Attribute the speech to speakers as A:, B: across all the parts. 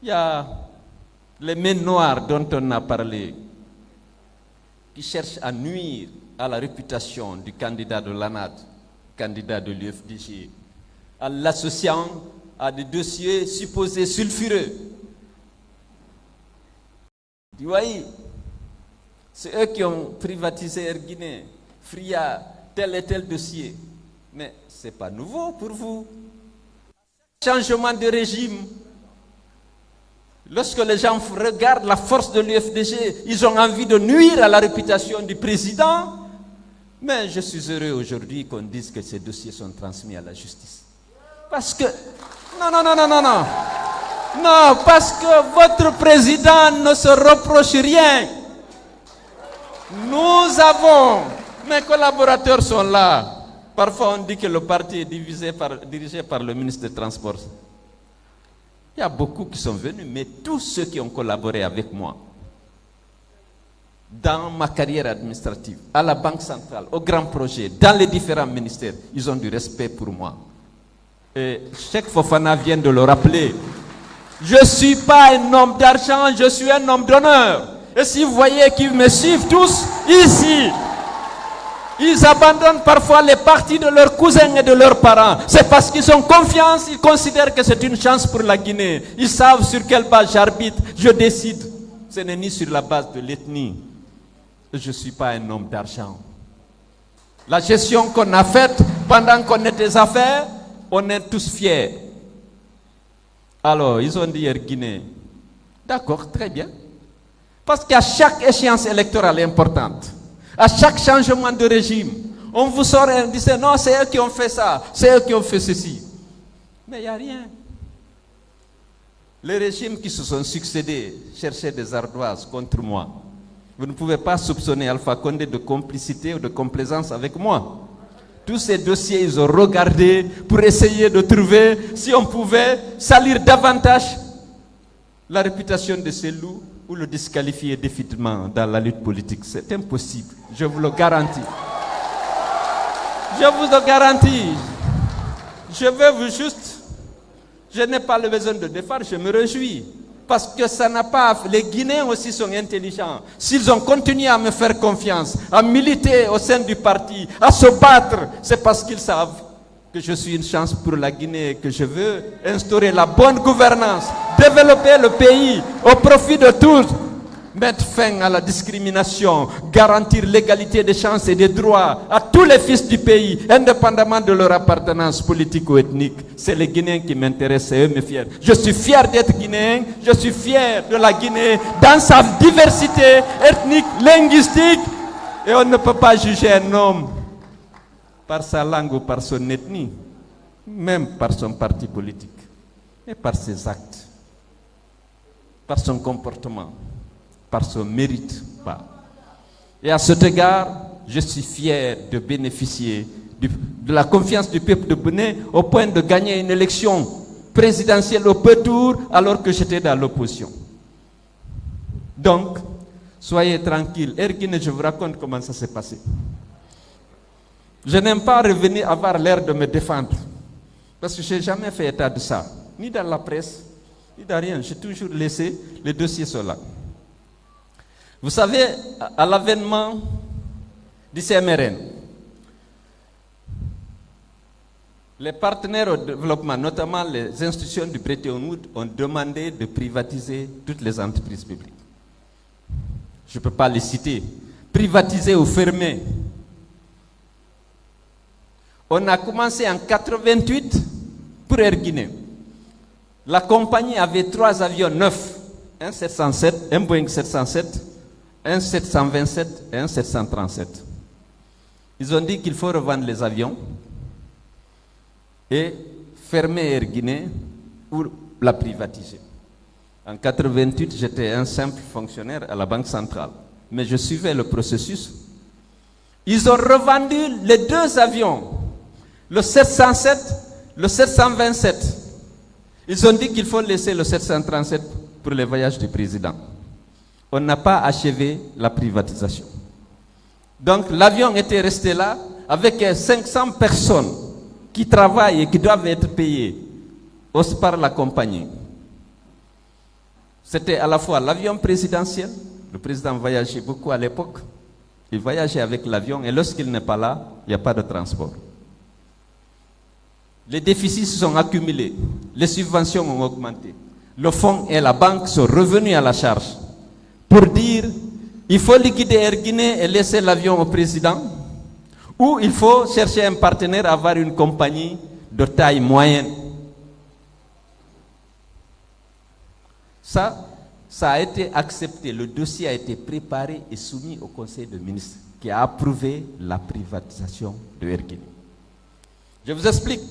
A: Il y a les mains noires dont on a parlé, qui cherchent à nuire à la réputation du candidat de l'ANAD, candidat de l'UFDG, en l'associant à des dossiers supposés sulfureux. Vous voyez, c'est eux qui ont privatisé Air Guinée, Fria, tel et tel dossier. Mais ce n'est pas nouveau pour vous. Changement de régime. Lorsque les gens regardent la force de l'UFDG, ils ont envie de nuire à la réputation du président. Mais je suis heureux aujourd'hui qu'on dise que ces dossiers sont transmis à la justice. Parce que... Non, parce que votre président ne se reproche rien. Nous avons... Mes collaborateurs sont là. Parfois on dit que le parti est dirigé par le ministre des Transports. Il y a beaucoup qui sont venus, mais tous ceux qui ont collaboré avec moi dans ma carrière administrative, à la Banque centrale, aux grands projets, dans les différents ministères, ils ont du respect pour moi. Et Cheikh Fofana vient de le rappeler. Je ne suis pas un homme d'argent, je suis un homme d'honneur. Et si vous voyez qu'ils me suivent tous ici, ils abandonnent parfois les partis de leurs cousins et de leurs parents. C'est parce qu'ils ont confiance, ils considèrent que c'est une chance pour la Guinée. Ils savent sur quelle base j'arbitre, je décide. Ce n'est ni sur la base de l'ethnie. Je ne suis pas un homme d'argent. La gestion qu'on a faite pendant qu'on est des affaires, on est tous fiers. Alors, ils ont dit Air Guinée. D'accord, très bien. Parce qu'à chaque échéance électorale importante, à chaque changement de régime, on vous sort et on dit non, c'est eux qui ont fait ça, c'est eux qui ont fait ceci. Mais il n'y a rien. Les régimes qui se sont succédés cherchaient des ardoises contre moi. Vous ne pouvez pas soupçonner Alpha Condé de complicité ou de complaisance avec moi. Tous ces dossiers, ils ont regardé pour essayer de trouver si on pouvait salir davantage la réputation de ces loups ou le disqualifier définitivement dans la lutte politique. C'est impossible, je vous le garantis. Je vous le garantis. Je veux vous juste... Je n'ai pas le besoin de défendre, je me réjouis. Parce que ça n'a pas... Les Guinéens aussi sont intelligents. S'ils ont continué à me faire confiance, à militer au sein du parti, à se battre, c'est parce qu'ils savent que je suis une chance pour la Guinée, que je veux instaurer la bonne gouvernance, développer le pays au profit de tous, mettre fin à la discrimination, garantir l'égalité des chances et des droits à tous les fils du pays, indépendamment de leur appartenance politique ou ethnique. C'est les Guinéens qui m'intéressent, c'est eux mes fiers. Je suis fier d'être Guinéen, je suis fier de la Guinée dans sa diversité ethnique, linguistique, et on ne peut pas juger un homme par sa langue ou par son ethnie, même par son parti politique, mais par ses actes, par son comportement, par son mérite. Et à cet égard, je suis fier de bénéficier de la confiance du peuple de Bénin au point de gagner une élection présidentielle au premier tour alors que j'étais dans l'opposition. Donc, soyez tranquilles. Air Guinée, je vous raconte comment ça s'est passé. Je n'aime pas revenir avoir l'air de me défendre, parce que je n'ai jamais fait état de ça, ni dans la presse, ni dans rien. J'ai toujours laissé les dossiers sur là. Vous savez, à l'avènement du CMRN, les partenaires au développement, notamment les institutions du Bretton Woods, ont demandé de privatiser toutes les entreprises publiques. Je ne peux pas les citer. Privatiser ou fermer. On a commencé en 1988 pour Air Guinée. La compagnie avait 3 avions neufs, un 707, un Boeing 707, un 727 et un 737. Ils ont dit qu'il faut revendre les avions et fermer Air Guinée ou la privatiser. En 1988, j'étais un simple fonctionnaire à la Banque centrale, mais je suivais le processus. Ils ont revendu les 2 avions, le 707, le 727. Ils ont dit qu'il faut laisser le 737 pour les voyages du président. On n'a pas achevé la privatisation. Donc l'avion était resté là avec 500 personnes qui travaillent et qui doivent être payées par la compagnie. C'était à la fois l'avion présidentiel, le président voyageait beaucoup à l'époque, il voyageait avec l'avion et lorsqu'il n'est pas là, il n'y a pas de transport. Les déficits se sont accumulés, les subventions ont augmenté. Le fonds et la banque sont revenus à la charge pour dire il faut liquider Air Guinée et laisser l'avion au président, ou il faut chercher un partenaire, avoir une compagnie de taille moyenne. Ça a été accepté, le dossier a été préparé et soumis au Conseil des ministres qui a approuvé la privatisation de Air Guinée. Je vous explique.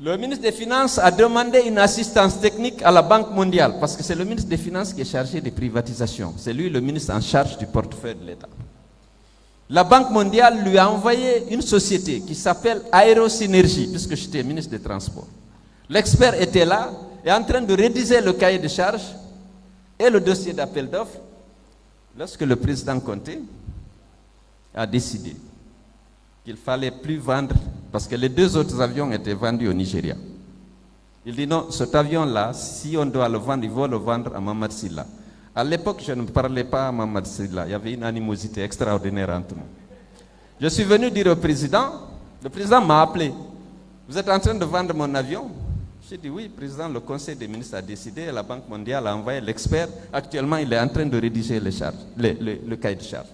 A: Le ministre des Finances a demandé une assistance technique à la Banque mondiale parce que c'est le ministre des Finances qui est chargé des privatisations. C'est lui le ministre en charge du portefeuille de l'État. La Banque mondiale lui a envoyé une société qui s'appelle Aérosynergie, puisque j'étais ministre des Transports. L'expert était là, est en train de rédiger le cahier de charges et le dossier d'appel d'offres lorsque le président Conté a décidé qu'il ne fallait plus vendre, parce que les 2 autres avions étaient vendus au Nigeria. Il dit non, cet avion-là, si on doit le vendre, il faut le vendre à Mamad Silla. À l'époque, je ne parlais pas à Mamad Silla, il y avait une animosité extraordinaire entre nous. Je suis venu dire au président, le président m'a appelé, vous êtes en train de vendre mon avion? J'ai dit oui, président, le conseil des ministres a décidé, la Banque mondiale a envoyé l'expert, actuellement il est en train de rédiger les charges, le cahier de charges.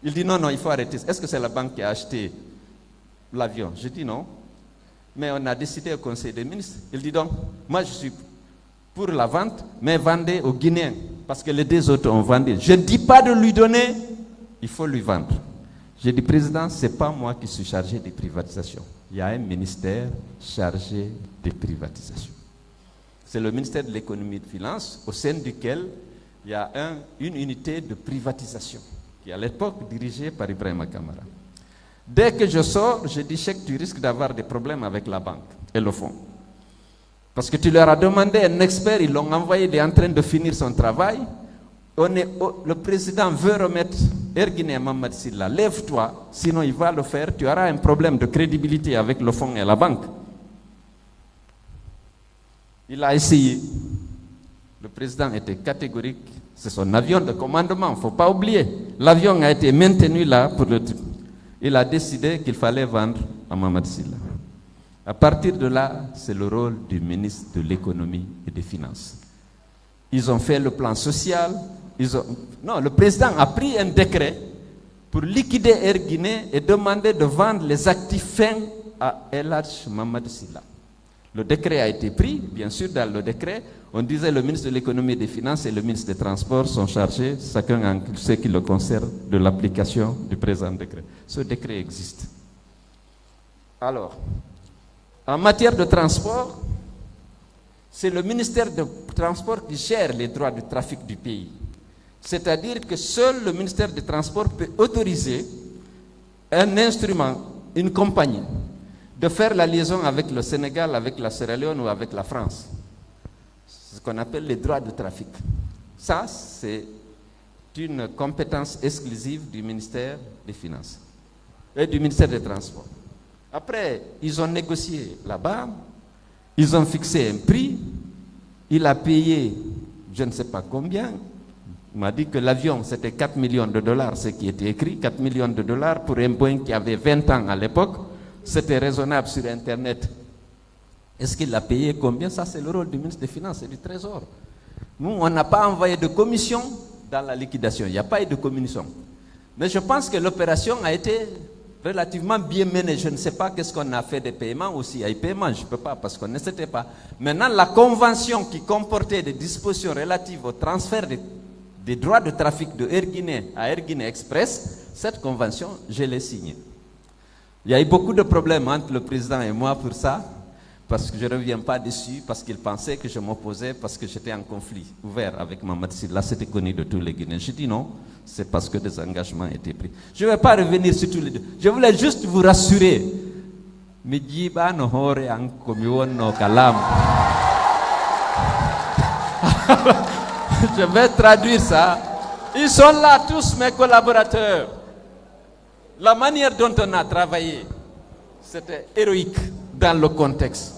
A: Il dit non, il faut arrêter. Est-ce que c'est la banque qui a acheté l'avion? Je dis non, mais on a décidé au conseil des ministres. Il dit donc, moi je suis pour la vente, mais vendez aux Guinéens, parce que les 2 autres ont vendu. Je ne dis pas de lui donner, il faut lui vendre. J'ai dit, président, ce n'est pas moi qui suis chargé des privatisations. Il y a un ministère chargé des privatisations. C'est le ministère de l'économie et des finances, au sein duquel il y a une unité de privatisation, qui à l'époque dirigée par Ibrahima Kamara. Dès que je sors, je dis, Cheikh, tu risques d'avoir des problèmes avec la banque et le fonds. Parce que tu leur as demandé un expert, ils l'ont envoyé, il est en train de finir son travail. Le président veut remettre Air Guinée à Mamad Silla. Lève-toi, sinon il va le faire. Tu auras un problème de crédibilité avec le fonds et la banque. Il a essayé. Le président était catégorique. C'est son avion de commandement, il ne faut pas oublier. L'avion a été maintenu là pour le truc. Il a décidé qu'il fallait vendre à Mamad Silla. À partir de là, c'est le rôle du ministre de l'économie et des finances. Ils ont fait le plan social. Non, le président a pris un décret pour liquider Air Guinée et demander de vendre les actifs fins à El Hadj Mamad Silla. Le décret a été pris, bien sûr, dans le décret, on disait le ministre de l'économie et des finances et le ministre des transports sont chargés, chacun en ce qui le concerne, de l'application du présent décret. Ce décret existe. Alors, en matière de transport, c'est le ministère des Transports qui gère les droits du trafic du pays. C'est-à-dire que seul le ministère des Transports peut autoriser un instrument, une compagnie, de faire la liaison avec le Sénégal, avec la Sierra Leone ou avec la France. C'est ce qu'on appelle les droits de trafic. Ça, c'est une compétence exclusive du ministère des Finances et du ministère des Transports. Après, ils ont négocié là-bas, ils ont fixé un prix, il a payé je ne sais pas combien. Il m'a dit que l'avion, c'était 4 millions de dollars, ce qui était écrit, 4 millions de dollars pour un Boeing qui avait 20 ans à l'époque. C'était raisonnable sur Internet. Est-ce qu'il a payé combien? Ça, c'est le rôle du ministre des Finances et du Trésor. Nous, on n'a pas envoyé de commission dans la liquidation. Il n'y a pas eu de commission. Mais je pense que l'opération a été relativement bien menée. Je ne sais pas qu'est-ce qu'on a fait des paiements ou s'il y a eu paiement. Je ne peux pas parce qu'on ne sait pas. Maintenant, la convention qui comportait des dispositions relatives au transfert des droits de trafic de Air Guinée à Air Guinée Express, cette convention, je l'ai signée. Il y a eu beaucoup de problèmes entre le président et moi pour ça, parce que je ne reviens pas dessus, parce qu'il pensait que je m'opposais, parce que j'étais en conflit ouvert avec Mamad Silla. C'était connu de tous les Guinéens. Je dis non, c'est parce que des engagements étaient pris. Je ne vais pas revenir sur tous les deux. Je voulais juste vous rassurer. Je vais traduire ça. Ils sont là tous mes collaborateurs. La manière dont on a travaillé, c'était héroïque dans le contexte.